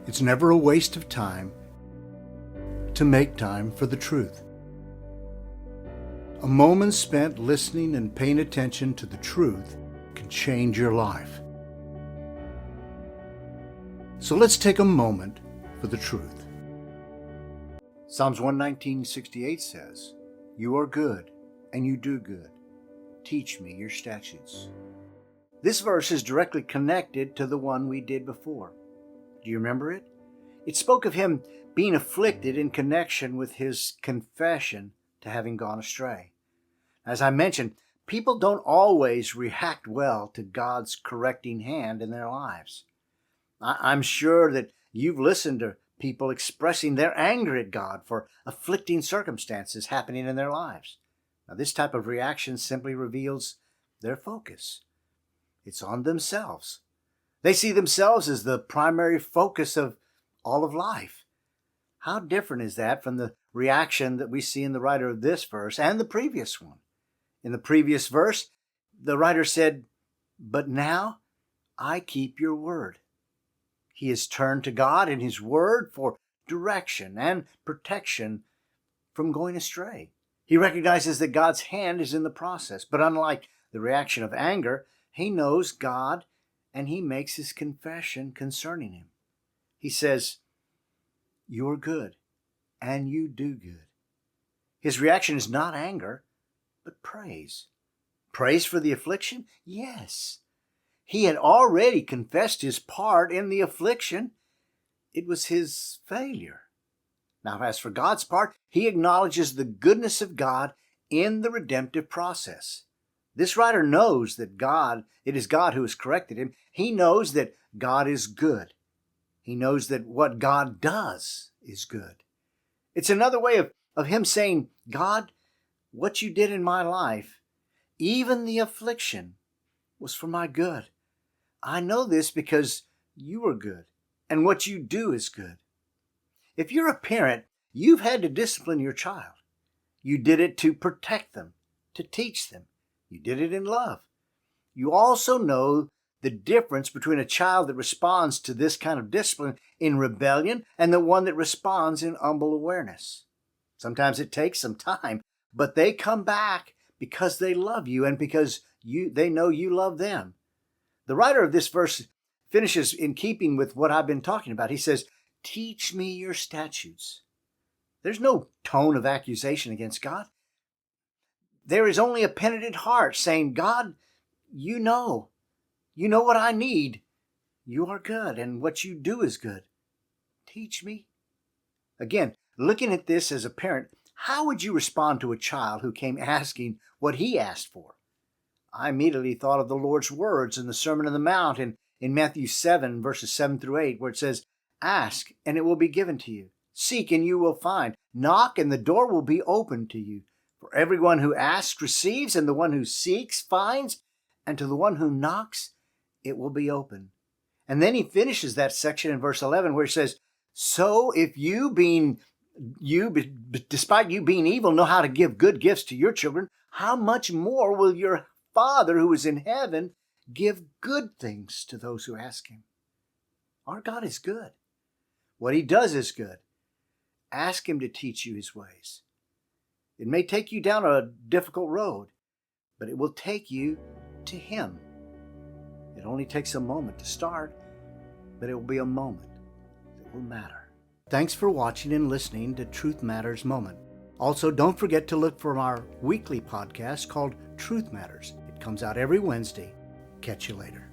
It's never a waste of time to make time for the truth. A moment spent listening and paying attention to the truth can change your life. So let's take a moment for the truth. Psalms 119:68 says, "You are good, and you do good. Teach me your statutes." This verse is directly connected to the one we did before. Do you remember it? It spoke of him being afflicted in connection with his confession to having gone astray. As I mentioned, people don't always react well to God's correcting hand in their lives. I'm sure that you've listened to people expressing their anger at God for afflicting circumstances happening in their lives. Now, this type of reaction simply reveals their focus. It's on themselves. They see themselves as the primary focus of all of life. How different is that from the reaction that we see in the writer of this verse and the previous one? In the previous verse, the writer said, "But now I keep your word." He has turned to God and his word for direction and protection from going astray. He recognizes that God's hand is in the process, but unlike the reaction of anger, he knows God and he makes his confession concerning him. He says, "You're good, and you do good." His reaction is not anger, but praise. Praise for the affliction? Yes. He had already confessed his part in the affliction. It was his failure. Now, as for God's part, he acknowledges the goodness of God in the redemptive process. This writer knows that it is God who has corrected him. He knows that God is good. He knows that what God does is good. It's another way of him saying, "God, what you did in my life, even the affliction, was for my good. I know this because you are good, and what you do is good." If you're a parent, you've had to discipline your child. You did it to protect them, to teach them. You did it in love. You also know the difference between a child that responds to this kind of discipline in rebellion and the one that responds in humble awareness. Sometimes it takes some time, but they come back because they love you and because they know you love them. The writer of this verse finishes in keeping with what I've been talking about. He says, "Teach me your statutes." There's no tone of accusation against God. There is only a penitent heart saying, "God, you know what I need. You are good, and what you do is good. Teach me." Again, looking at this as a parent, how would you respond to a child who came asking what he asked for? I immediately thought of the Lord's words in the Sermon on the Mount in Matthew 7, verses 7 through 8, where it says, "Ask, and it will be given to you. Seek, and you will find. Knock, and the door will be opened to you. For everyone who asks receives, and the one who seeks finds, and to the one who knocks it will be open." And then he finishes that section in verse 11 where he says, "So if despite you being evil, know how to give good gifts to your children, how much more will your Father who is in heaven give good things to those who ask him?" Our God is good. What he does is good. Ask him to teach you his ways. It may take you down a difficult road, but it will take you to him. It only takes a moment to start, but it will be a moment that will matter. Thanks for watching and listening to Truth Matters Moment. Also, don't forget to look for our weekly podcast called Truth Matters. It comes out every Wednesday. Catch you later.